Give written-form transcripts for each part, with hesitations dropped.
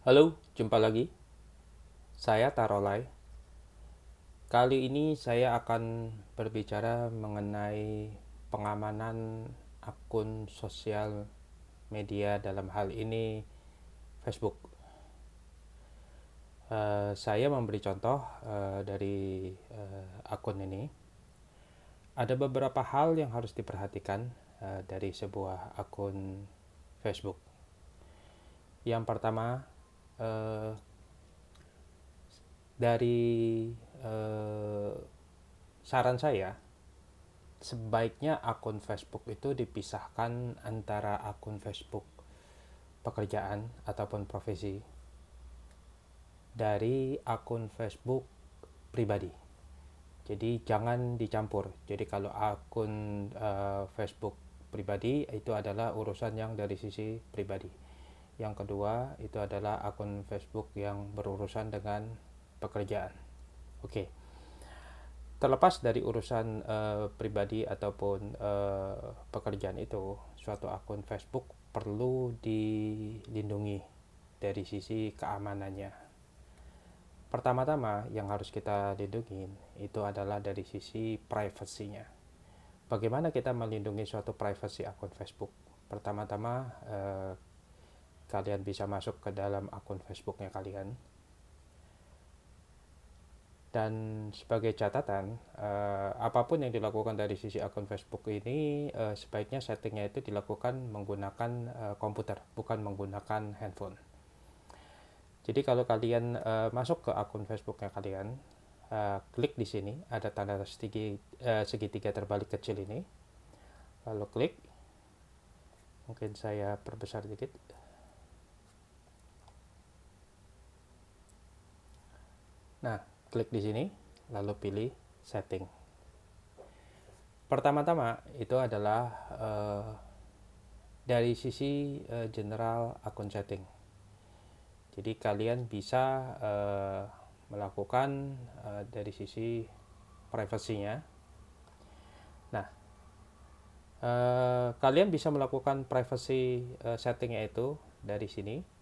Halo, jumpa lagi. Saya Tarolai. Kali ini saya akan berbicara mengenai pengamanan akun sosial media, dalam hal ini Facebook. Saya memberi contoh dari akun ini. Ada beberapa hal yang harus diperhatikan dari sebuah akun Facebook. Yang pertama, eh, dari eh, saran saya, sebaiknya akun Facebook itu dipisahkan antara akun Facebook pekerjaan ataupun profesi dari akun Facebook pribadi. Jadi jangan dicampur. Jadi kalau akun Facebook pribadi itu adalah urusan yang dari sisi pribadi. Yang kedua itu adalah akun Facebook yang berurusan dengan pekerjaan. Oke. Terlepas dari urusan pribadi ataupun pekerjaan itu, suatu akun Facebook perlu dilindungi dari sisi keamanannya. Pertama-tama yang harus kita lindungi itu adalah dari sisi privasinya. Bagaimana kita melindungi suatu privasi akun Facebook? Pertama-tama, kalian bisa masuk ke dalam akun Facebooknya kalian. Dan sebagai catatan, apapun yang dilakukan dari sisi akun Facebook ini, sebaiknya settingnya itu dilakukan menggunakan komputer, bukan menggunakan handphone. Jadi kalau kalian masuk ke akun Facebooknya kalian, klik di sini, ada tanda segitiga terbalik kecil ini, lalu klik, mungkin saya perbesar dikit. Nah, klik di sini, lalu pilih setting. Pertama-tama itu adalah dari sisi general akun setting. Jadi kalian bisa melakukan dari sisi privasinya. Nah, kalian bisa melakukan privacy settingnya itu dari sini,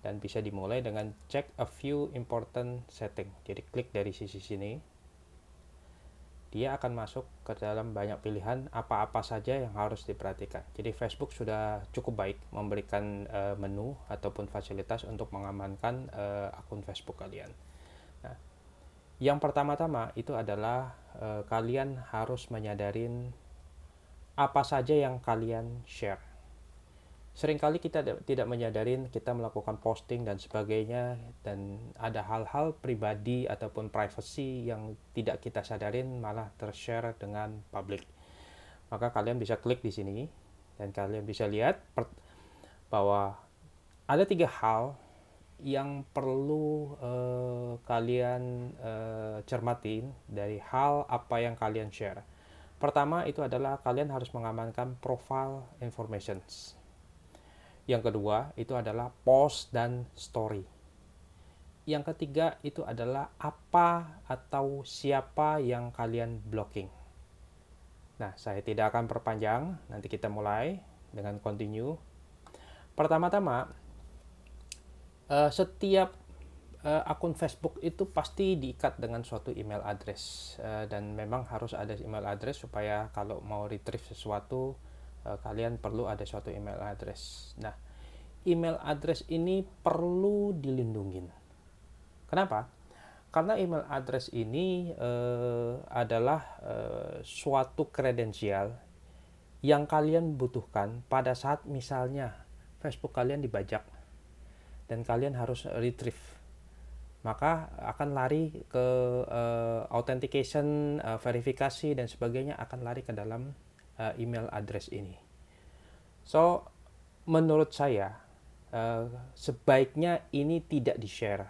dan bisa dimulai dengan check a few important setting. Jadi klik dari sisi sini, dia akan masuk ke dalam banyak pilihan apa-apa saja yang harus diperhatikan. Jadi Facebook sudah cukup baik memberikan menu ataupun fasilitas untuk mengamankan akun Facebook kalian. Nah, yang pertama-tama itu adalah kalian harus menyadarin apa saja yang kalian share. Seringkali kita tidak menyadarin kita melakukan posting dan sebagainya, dan ada hal-hal pribadi ataupun privacy yang tidak kita sadarin malah tershare dengan publik. Maka kalian bisa klik di sini dan kalian bisa lihat bahwa ada 3 hal yang perlu kalian cermatin dari hal apa yang kalian share. Pertama itu adalah kalian harus mengamankan profile informations. Yang kedua itu adalah post dan story. Yang ketiga itu adalah apa atau siapa yang kalian blocking. Nah, saya tidak akan perpanjang, nanti kita mulai dengan continue. Pertama-tama, setiap akun Facebook itu pasti diikat dengan suatu email address, dan memang harus ada email address supaya kalau mau retrieve sesuatu kalian perlu ada suatu email address. Nah, email address ini perlu dilindungi. Kenapa? Karena email address ini adalah suatu kredensial yang kalian butuhkan pada saat misalnya Facebook kalian dibajak dan kalian harus retrieve, maka akan lari ke authentication, verifikasi dan sebagainya, akan lari ke dalam email address ini. So, menurut saya sebaiknya ini tidak di-share.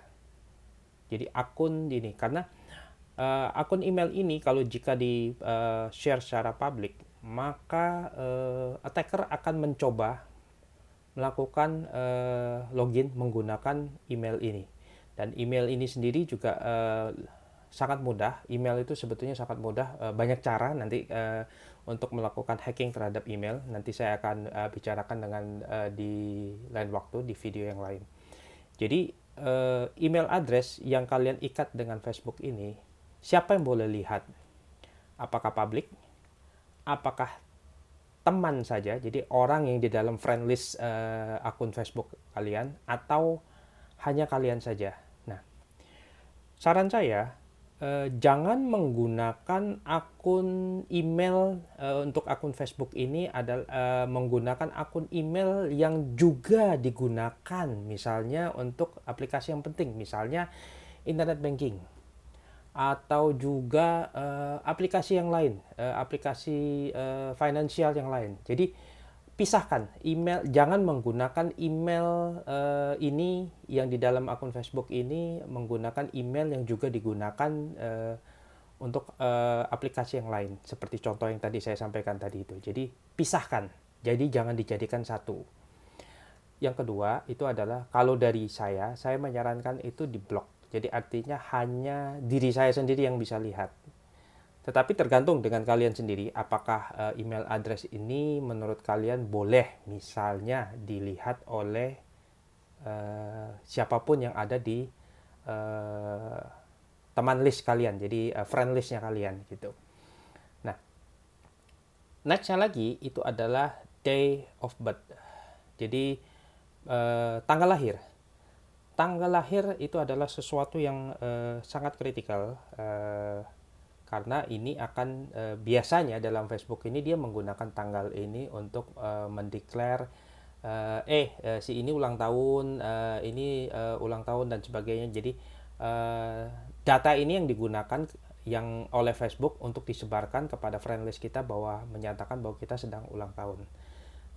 Jadi akun ini, karena akun email ini kalau jika di-share secara publik, maka attacker akan mencoba melakukan login menggunakan email ini. Dan email ini sendiri juga sangat mudah. Email itu sebetulnya sangat mudah. Banyak cara nanti untuk melakukan hacking terhadap email. Nanti saya akan bicarakan dengan di lain waktu, di video yang lain. Jadi email address yang kalian ikat dengan Facebook ini, siapa yang boleh lihat? Apakah publik? Apakah teman saja, jadi orang yang di dalam friend list akun Facebook kalian, atau hanya kalian saja? Nah, saran saya, jangan menggunakan akun email untuk akun Facebook ini adalah menggunakan akun email yang juga digunakan misalnya untuk aplikasi yang penting, misalnya internet banking atau juga aplikasi yang lain, aplikasi finansial yang lain. Jadi pisahkan email, jangan menggunakan email ini yang di dalam akun Facebook ini menggunakan email yang juga digunakan untuk aplikasi yang lain, seperti contoh yang tadi saya sampaikan tadi itu. Jadi pisahkan, jadi jangan dijadikan satu. Yang kedua itu adalah kalau dari saya menyarankan itu di blok. Jadi artinya hanya diri saya sendiri yang bisa lihat. Tetapi tergantung dengan kalian sendiri, apakah email address ini menurut kalian boleh misalnya dilihat oleh siapapun yang ada di teman list kalian, jadi friend listnya kalian gitu. Nah, nextnya lagi itu adalah day of birth. Jadi tanggal lahir. Tanggal lahir itu adalah sesuatu yang sangat kritikal. Karena ini akan biasanya dalam Facebook ini dia menggunakan tanggal ini untuk mendeklar si ini ulang tahun, ini ulang tahun dan sebagainya. Jadi data ini yang digunakan yang oleh Facebook untuk disebarkan kepada friend list kita bahwa menyatakan bahwa kita sedang ulang tahun.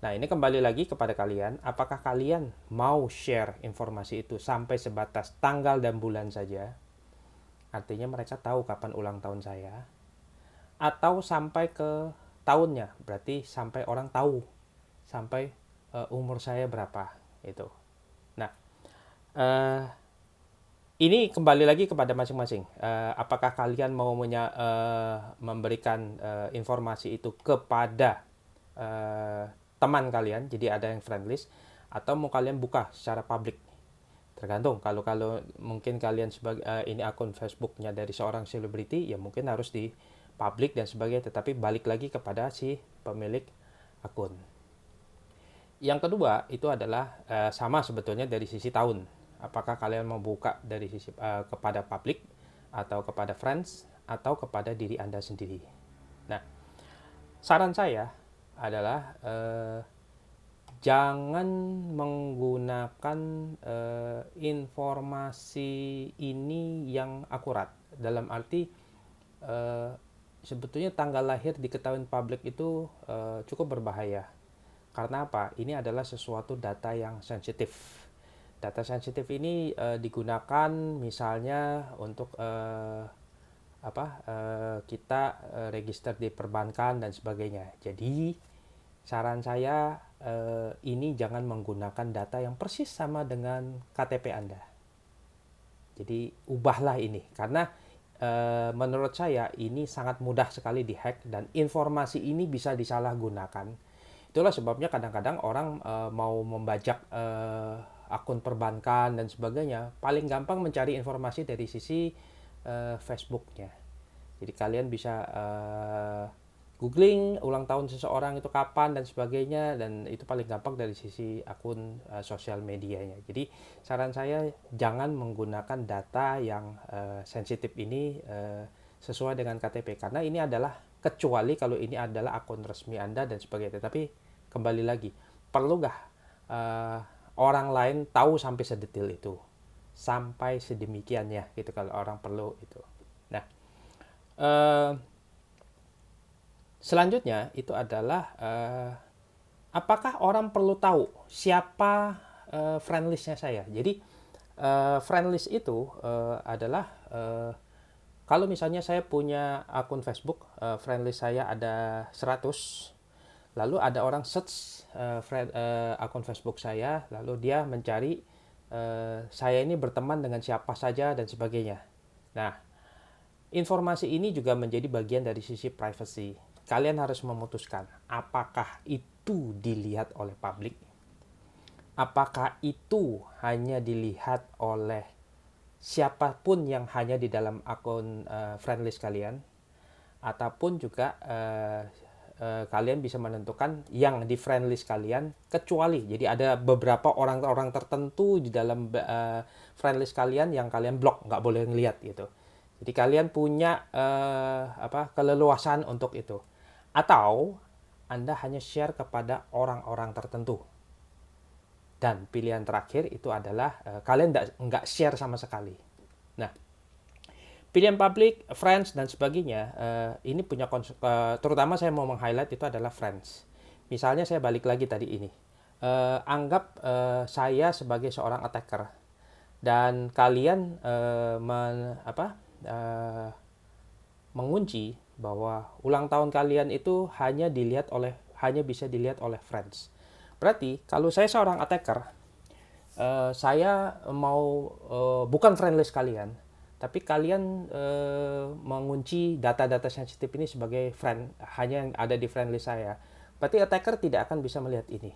Nah, ini kembali lagi kepada kalian, apakah kalian mau share informasi itu sampai sebatas tanggal dan bulan saja? Artinya mereka tahu kapan ulang tahun saya, atau sampai ke tahunnya, berarti sampai orang tahu sampai umur saya berapa itu. Nah, ini kembali lagi kepada masing-masing. Apakah kalian mau memberikan informasi itu kepada teman kalian, jadi ada yang friend list, atau mau kalian buka secara publik? Tergantung. Kalau mungkin kalian sebagai ini akun Facebooknya dari seorang selebriti, ya mungkin harus di publik dan sebagainya. Tetapi balik lagi kepada si pemilik akun. Yang kedua itu adalah sama sebetulnya dari sisi tahun. Apakah kalian mau buka dari sisi kepada publik atau kepada friends atau kepada diri Anda sendiri. Nah, saran saya adalah jangan menggunakan informasi ini yang akurat. Dalam arti sebetulnya tanggal lahir diketahui publik itu cukup berbahaya. Karena apa? Ini adalah sesuatu data yang sensitif. Data sensitif ini digunakan misalnya untuk kita register di perbankan dan sebagainya. Jadi saran saya ini jangan menggunakan data yang persis sama dengan KTP Anda. Jadi ubahlah ini, karena menurut saya ini sangat mudah sekali dihack dan informasi ini bisa disalahgunakan. Itulah sebabnya kadang-kadang orang mau membajak akun perbankan dan sebagainya, paling gampang mencari informasi dari sisi Facebooknya. Jadi kalian bisa googling ulang tahun seseorang itu kapan dan sebagainya, dan itu paling gampang dari sisi akun sosial medianya. Jadi saran saya jangan menggunakan data yang sensitif ini sesuai dengan KTP, karena ini adalah kecuali kalau ini adalah akun resmi Anda dan sebagainya. Tapi kembali lagi, perlukah orang lain tahu sampai sedetil itu, sampai sedemikiannya gitu kalau orang perlu itu. Nah, selanjutnya itu adalah apakah orang perlu tahu siapa friend list-nya saya. Jadi friend list itu adalah kalau misalnya saya punya akun Facebook, friend list saya ada 100, lalu ada orang search akun Facebook saya, lalu dia mencari saya ini berteman dengan siapa saja dan sebagainya. Nah, informasi ini juga menjadi bagian dari sisi privacy. Kalian harus memutuskan apakah itu dilihat oleh publik apakah itu hanya dilihat oleh siapapun yang hanya di dalam akun friend list kalian, ataupun juga kalian bisa menentukan yang di friend list kalian kecuali. Jadi ada beberapa orang-orang tertentu di dalam friend list kalian yang kalian blok, nggak boleh ngelihat gitu. Jadi kalian punya keleluasaan untuk itu. Atau Anda hanya share kepada orang-orang tertentu. Dan pilihan terakhir itu adalah kalian nggak share sama sekali. Nah, pilihan public, friends, dan sebagainya, ini punya terutama saya mau meng-highlight itu adalah friends. Misalnya saya balik lagi tadi ini. Anggap saya sebagai seorang attacker dan kalian mengunci bahwa ulang tahun kalian itu hanya bisa dilihat oleh friends. Berarti kalau saya seorang attacker, saya mau bukan friend list kalian, tapi kalian mengunci data-data sensitif ini sebagai friend, hanya yang ada di friend list saya. Berarti attacker tidak akan bisa melihat ini.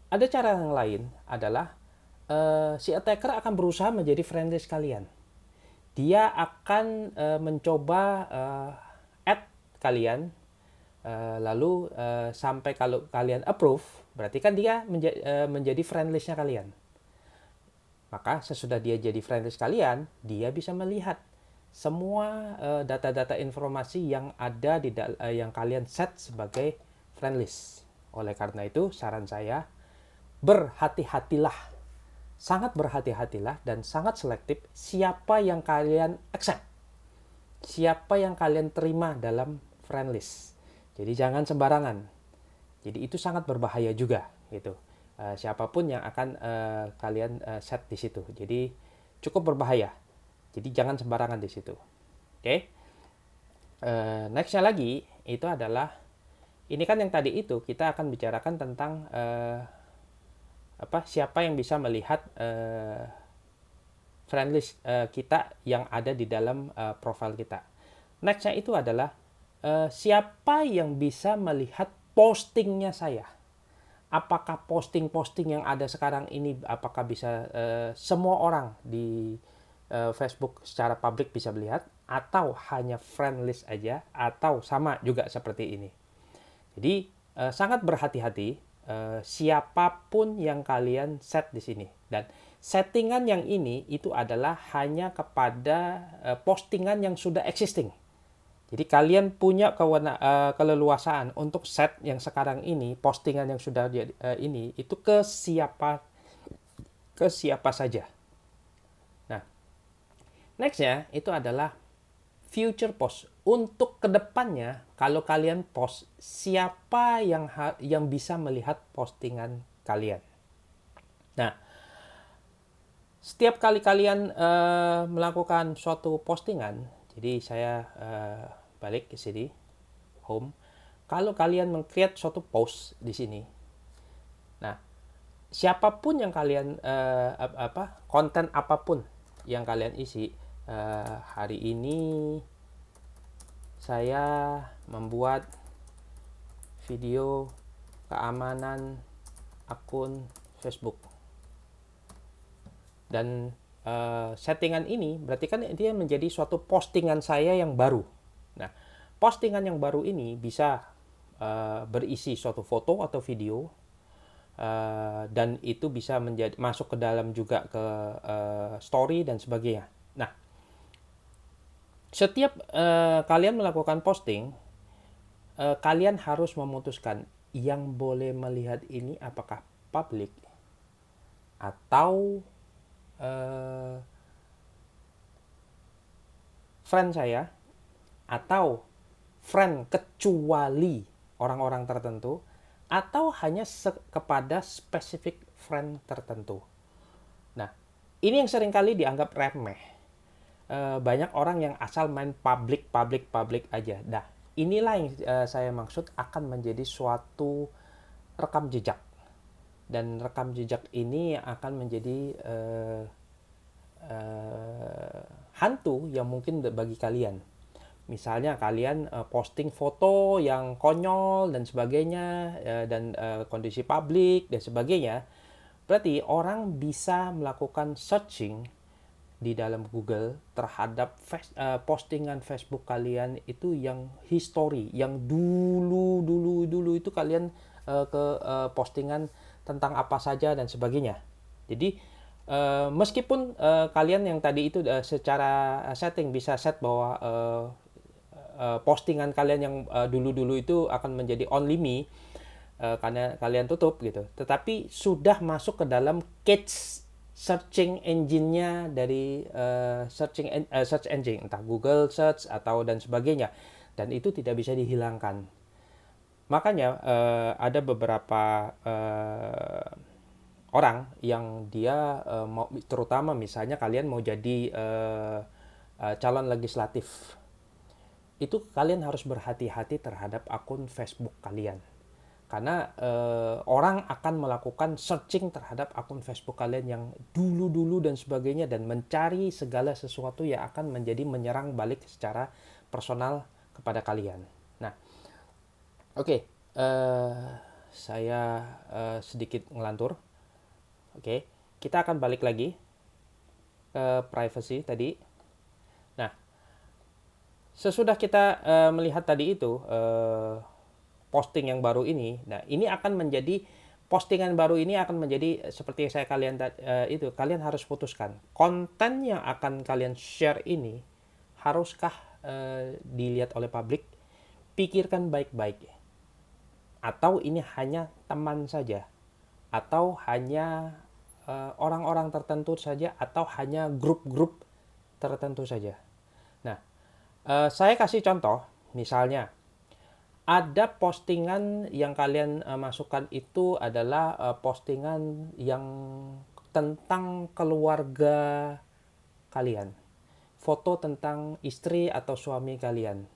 Ada cara yang lain adalah si attacker akan berusaha menjadi friend list kalian. Dia akan mencoba add kalian, lalu sampai kalau kalian approve, berarti kan dia menjadi friend list-nya kalian. Maka sesudah dia jadi friend list kalian, dia bisa melihat semua data-data informasi yang ada yang kalian set sebagai friend list. Oleh karena itu, saran saya, berhati-hatilah. Sangat berhati-hatilah dan sangat selektif siapa yang kalian accept. Siapa yang kalian terima dalam friend list. Jadi jangan sembarangan. Jadi itu sangat berbahaya juga gitu. Siapapun yang akan kalian set di situ. Jadi cukup berbahaya. Jadi jangan sembarangan di situ. Oke. Nextnya lagi itu adalah, ini kan yang tadi itu kita akan bicarakan tentang siapa yang bisa melihat friend list kita yang ada di dalam profil kita. Nextnya itu adalah siapa yang bisa melihat postingnya saya. Apakah posting-posting yang ada sekarang ini, apakah bisa semua orang di Facebook secara publik bisa melihat, atau hanya friend list aja, atau sama juga seperti ini. Jadi sangat berhati-hati siapapun yang kalian set di sini. Dan settingan yang ini itu adalah hanya kepada postingan yang sudah existing. Jadi kalian punya keleluasaan untuk set yang sekarang ini, postingan yang sudah ini itu ke siapa saja. Nah, nextnya itu adalah future post. Untuk kedepannya, kalau kalian post, siapa yang bisa melihat postingan kalian. Nah, setiap kali kalian melakukan suatu postingan, jadi saya balik ke sini, home. Kalau kalian meng-create suatu post di sini, nah, siapapun yang kalian konten apapun yang kalian isi, hari ini saya membuat video keamanan akun Facebook. Dan settingan ini berarti kan dia menjadi suatu postingan saya yang baru. Nah, postingan yang baru ini bisa berisi suatu foto atau video, dan itu bisa masuk ke dalam juga ke story dan sebagainya. Nah, setiap kalian melakukan posting, kalian harus memutuskan yang boleh melihat ini apakah public atau friend saya, atau friend kecuali orang-orang tertentu, atau hanya kepada spesifik friend tertentu. Nah, ini yang seringkali dianggap remeh. Banyak orang yang asal main public aja. Nah, inilah yang saya maksud akan menjadi suatu rekam jejak. Dan rekam jejak ini akan menjadi hantu yang mungkin bagi kalian. Misalnya kalian posting foto yang konyol dan sebagainya, dan kondisi publik dan sebagainya. Berarti orang bisa melakukan searching di dalam Google terhadap postingan Facebook kalian itu yang history, yang dulu itu kalian postingan tentang apa saja dan sebagainya. Jadi meskipun kalian yang tadi itu secara setting bisa set bahwa postingan kalian yang dulu-dulu itu akan menjadi only me karena kalian tutup gitu. Tetapi sudah masuk ke dalam cache searching engine-nya dari search engine, entah Google Search atau dan sebagainya. Dan itu tidak bisa dihilangkan. Makanya ada beberapa orang yang dia mau, terutama misalnya kalian mau jadi calon legislatif, itu kalian harus berhati-hati terhadap akun Facebook kalian. Karena orang akan melakukan searching terhadap akun Facebook kalian yang dulu-dulu dan sebagainya dan mencari segala sesuatu yang akan menjadi menyerang balik secara personal kepada kalian. Nah, oke, saya sedikit ngelantur. Oke, kita akan balik lagi ke privacy tadi. Nah, sesudah kita melihat tadi itu posting yang baru ini, nah ini akan menjadi postingan baru ini akan menjadi seperti yang saya kalian harus putuskan konten yang akan kalian share ini haruskah dilihat oleh publik, pikirkan baik-baik, atau ini hanya teman saja, atau hanya orang-orang tertentu saja, atau hanya grup-grup tertentu saja. Nah, saya kasih contoh, misalnya ada postingan yang kalian masukkan itu adalah postingan yang tentang keluarga kalian, foto tentang istri atau suami kalian,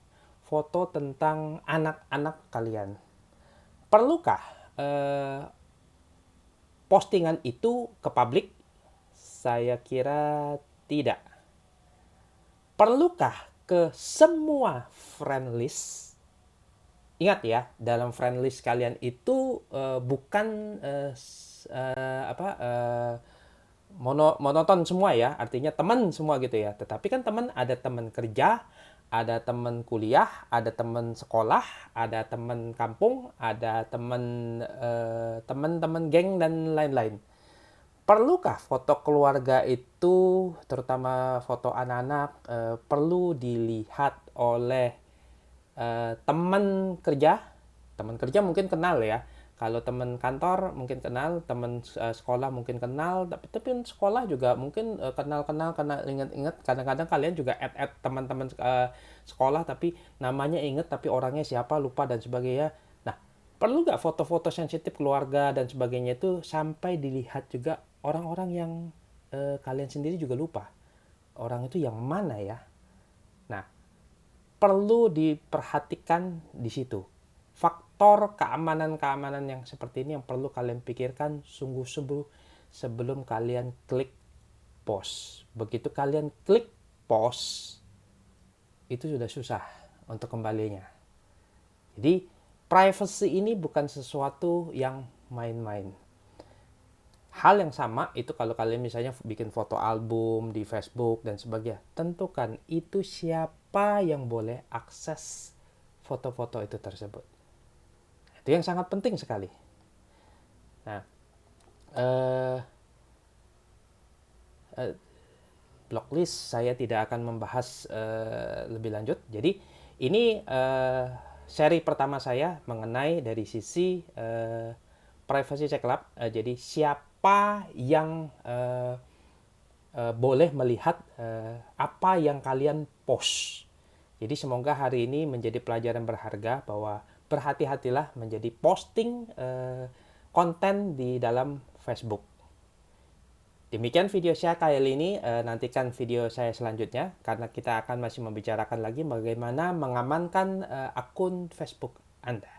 foto tentang anak-anak kalian. Perlukah postingan itu ke publik? Saya kira tidak. Perlukah ke semua friend list? Ingat ya, dalam friend list kalian itu bukan monoton semua ya, artinya teman semua gitu ya. Tetapi kan teman, ada teman kerja, ada teman kuliah, ada teman sekolah, ada teman kampung, ada teman-teman geng dan lain-lain. Perlukah foto keluarga itu, terutama foto anak-anak, perlu dilihat oleh teman kerja? Teman kerja mungkin kenal ya, kalau teman kantor mungkin kenal, teman sekolah mungkin kenal, tapi sekolah juga mungkin kenal ingat. Kadang-kadang kalian juga add teman-teman sekolah tapi namanya inget tapi orangnya siapa lupa dan sebagainya. Nah, perlu nggak foto-foto sensitif keluarga dan sebagainya itu sampai dilihat juga orang-orang yang kalian sendiri juga lupa orang itu yang mana ya? Nah, perlu diperhatikan di situ. Faktor keamanan yang seperti ini yang perlu kalian pikirkan sungguh-sungguh sebelum kalian klik post. Begitu kalian klik post, itu sudah susah untuk kembalinya. Jadi, privacy ini bukan sesuatu yang main-main. Hal yang sama itu kalau kalian misalnya bikin foto album di Facebook dan sebagainya, tentukan itu siapa yang boleh akses foto-foto itu tersebut. Itu yang sangat penting sekali. Nah, blocklist saya tidak akan membahas lebih lanjut. Jadi ini seri pertama saya mengenai dari sisi privacy check lab. Jadi siapa yang boleh melihat apa yang kalian post. Jadi semoga hari ini menjadi pelajaran berharga bahwa berhati-hatilah menjadi posting konten di dalam Facebook. Demikian video saya kali ini, nantikan video saya selanjutnya karena kita akan masih membicarakan lagi bagaimana mengamankan akun Facebook Anda.